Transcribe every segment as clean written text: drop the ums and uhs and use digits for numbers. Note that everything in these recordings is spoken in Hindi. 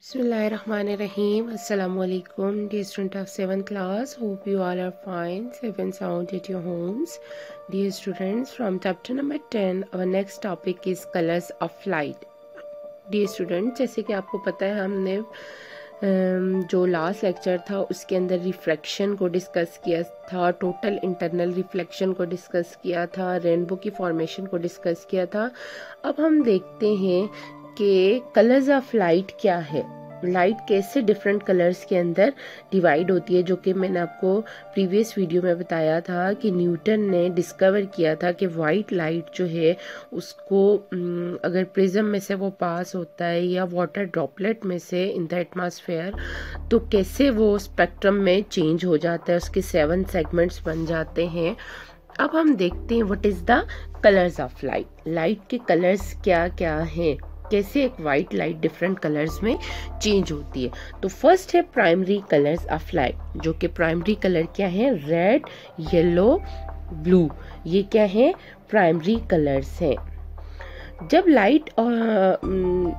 Bismillahirrahmanirrahim. Assalamu alaikum, dear student of 7th class. Hope you all are fine, safe and sound at your homes. Dear students, from chapter number 10, our next topic is colors of light. Dear students, जैसे कि आपको पता है हमने जो लास्ट लेक्चर था उसके अंदर रिफ्लेक्शन को डिस्कस किया था, टोटल इंटरनल रिफ्लेक्शन को डिस्कस किया था, रेनबो की फॉर्मेशन को डिस्कस किया था। अब हम देखते हैं कि कलर्स ऑफ लाइट क्या है, लाइट कैसे डिफरेंट कलर्स के अंदर डिवाइड होती है, जो कि मैंने आपको प्रीवियस वीडियो में बताया था कि न्यूटन ने डिस्कवर किया था कि वाइट लाइट जो है उसको अगर प्रिज्म में से वो पास होता है या वाटर ड्रॉपलेट में से इन द एटमॉस्फेयर, तो कैसे वो स्पेक्ट्रम में चेंज हो जाता है, उसके 7 सेगमेंट्स बन जाते हैं। अब हम देखते हैं what is the colours of light, light के कलर्स क्या क्या हैं, कैसे एक वाइट लाइट डिफरेंट कलर्स में चेंज होती है। तो फर्स्ट है प्राइमरी कलर्स ऑफ लाइट, जो कि प्राइमरी कलर क्या है, रेड, येलो, ब्लू, ये क्या है, प्राइमरी कलर्स हैं। जब लाइट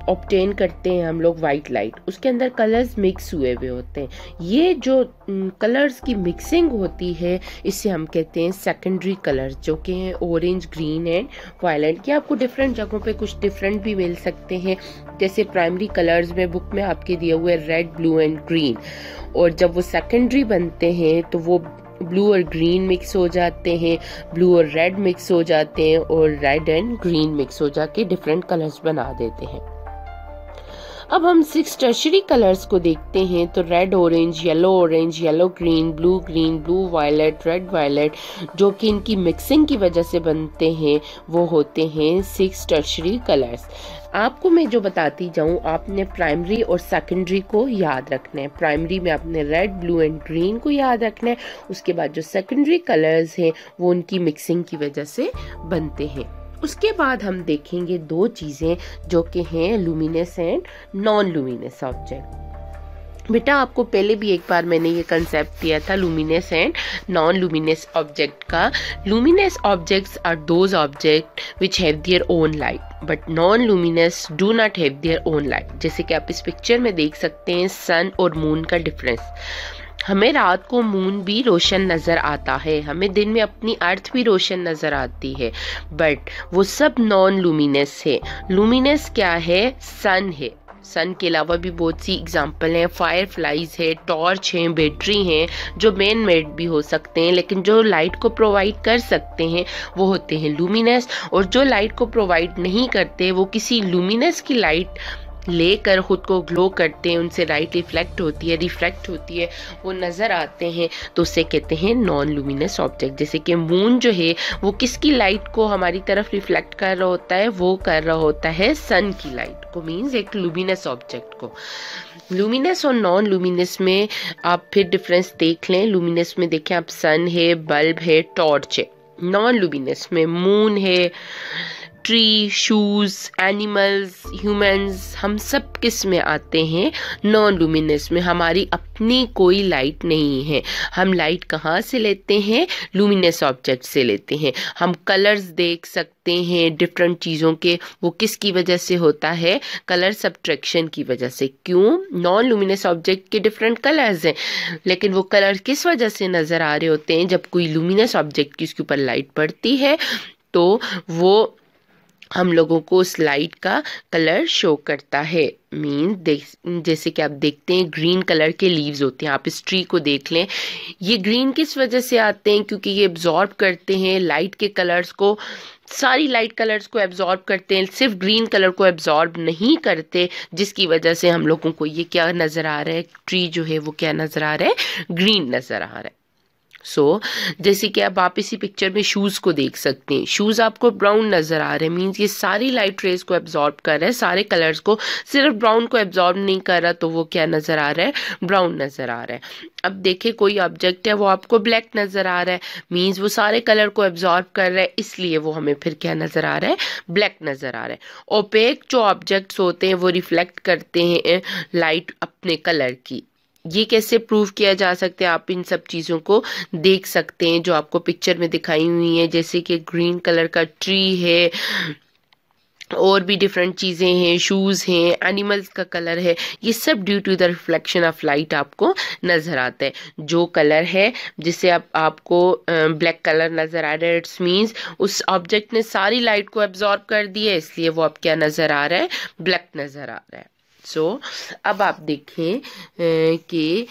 ऑब्टेन करते हैं हम लोग वाइट लाइट, उसके अंदर कलर्स मिक्स हुए हुए होते हैं। ये जो कलर्स की मिक्सिंग होती है इसे हम कहते हैं सेकेंडरी कलर्स, जो कि हैं ऑरेंज, ग्रीन एंड वायलेट। ये आपको डिफरेंट जगहों पे कुछ डिफरेंट भी मिल सकते हैं, जैसे प्राइमरी कलर्स में बुक में आपके दिए हुए रेड, ब्लू एंड ग्रीन, और जब वो सेकेंडरी बनते हैं तो वो ब्लू और ग्रीन मिक्स हो जाते हैं, ब्लू और रेड मिक्स हो जाते हैं, और रेड एंड ग्रीन मिक्स हो जाके डिफरेंट कलर्स बना देते हैं। अब हम 6 टर्शरी कलर्स को देखते हैं, तो red orange, yellow green, blue violet, red violet, जो कि इनकी मिक्सिंग की वजह से बनते हैं, वो होते हैं 6 टर्शरी कलर्स। आपको मैं जो बताती जाऊं, आपने प्राइमरी और सेकेंडरी को याद रखना है। प्राइमरी में आपने रेड, ब्लू एंड ग्रीन को याद रखना है, उसके बाद जो सेकेंडरी कलर्स हैं वो उनकी मिक्सिंग की वजह से बनते हैं। उसके बाद हम देखेंगे 2 चीजें जो कि हैं luminous and non luminous object. बेटा आपको पहले भी एक बार मैंने ये कंसेप्ट दिया था luminous and non luminous object का। Luminous objects are those object which have their own light, but non luminous do not have their own light. जैसे कि आप इस पिक्चर में देख सकते हैं सन और मून का डिफरेंस। हमें रात को मून भी रोशन नजर आता है, हमें दिन में अपनी अर्थ भी रोशन नजर आती है, बट वो सब नॉन लुमिनस है। लुमिनस क्या है, सन है। सन के अलावा भी बहुत सी एग्जाम्पल हैं, फायर फ्लाइज है, टॉर्च है, बैटरी हैं, जो मैन मेड भी हो सकते हैं, लेकिन जो लाइट को प्रोवाइड कर सकते हैं वो होते हैं लुमिनस। और जो लाइट को प्रोवाइड नहीं करते वो किसी लुमिनस की लाइट लेकर खुद को ग्लो करते हैं, उनसे लाइट रिफ्लेक्ट होती है, वो नज़र आते हैं, तो उसे कहते हैं नॉन लुमिनस ऑब्जेक्ट। जैसे कि मून जो है वो किसकी लाइट को हमारी तरफ रिफ्लेक्ट कर रहा होता है, वो कर रहा होता है सन की लाइट को, मीन्स एक लुमिनस ऑब्जेक्ट को। लुमिनस और नॉन लुमिनस में आप फिर डिफरेंस देख लें। लुमिनस में देखें आप, सन है, बल्ब है, टॉर्च है। नॉन लुमिनस में मून है, ट्री, शूज, एनिमल्स, ह्यूमंस, हम सब किस में आते हैं, नॉन लुमिनस में। हमारी अपनी कोई लाइट नहीं है। हम लाइट कहाँ से लेते हैं, लुमिनस ऑब्जेक्ट से लेते हैं। हम कलर्स देख सकते हैं डिफरेंट चीज़ों के, वो किसकी वजह से होता है, कलर सब्ट्रैक्शन की वजह से। क्यों, नॉन लुमिनस ऑब्जेक्ट के डिफरेंट कलर्स हैं, लेकिन वो कलर किस वजह से नज़र आ रहे होते हैं, जब कोई लुमिनस ऑब्जेक्ट की उसके ऊपर लाइट पड़ती है तो वो हम लोगों को उस लाइट का कलर शो करता है। जैसे कि आप देखते हैं ग्रीन कलर के लीव्स होते हैं, आप इस ट्री को देख लें, ये ग्रीन किस वजह से आते हैं, क्योंकि ये एब्जॉर्ब करते हैं लाइट के कलर्स को, सारी लाइट कलर्स को एब्जॉर्ब करते हैं, सिर्फ ग्रीन कलर को एब्जॉर्ब नहीं करते, जिसकी वजह से हम लोगों को ये क्या नज़र आ रहा है, ट्री जो है वो क्या नज़र आ रहा है, ग्रीन नज़र आ रहा है। जैसे कि अब आप इसी पिक्चर में शूज को देख सकते हैं, शूज आपको ब्राउन नजर आ रहे हैं, मींस ये सारी लाइट रेज को एब्जॉर्ब कर रहा है, सारे कलर्स को, सिर्फ ब्राउन को एब्जॉर्ब नहीं कर रहा, तो वो क्या नजर आ रहा है, ब्राउन नजर आ रहा है। अब देखिए कोई ऑब्जेक्ट है वो आपको ब्लैक नजर आ रहा है, मींस वो सारे कलर को एब्जॉर्ब कर रहा है, इसलिए वो हमें फिर क्या नजर आ रहा है, ब्लैक नजर आ रहा है। ओपेक जो ऑब्जेक्ट्स होते हैं वो रिफ्लेक्ट करते हैं लाइट अपने कलर की। ये कैसे प्रूव किया जा सकता है, आप इन सब चीज़ों को देख सकते हैं जो आपको पिक्चर में दिखाई हुई है, जैसे कि ग्रीन कलर का ट्री है, और भी डिफरेंट चीज़ें हैं, शूज़ हैं, एनिमल्स का कलर है, ये सब due to the reflection of light आपको नज़र आता है। जो कलर है जिससे आपको ब्लैक कलर नज़र आ रहा है, इट्स मीन्स उस ऑब्जेक्ट ने सारी लाइट को एब्जॉर्ब कर दिया है, इसलिए वो अब क्या नज़र आ रहा है, ब्लैक नज़र आ रहा है। सो अब आप देखें कि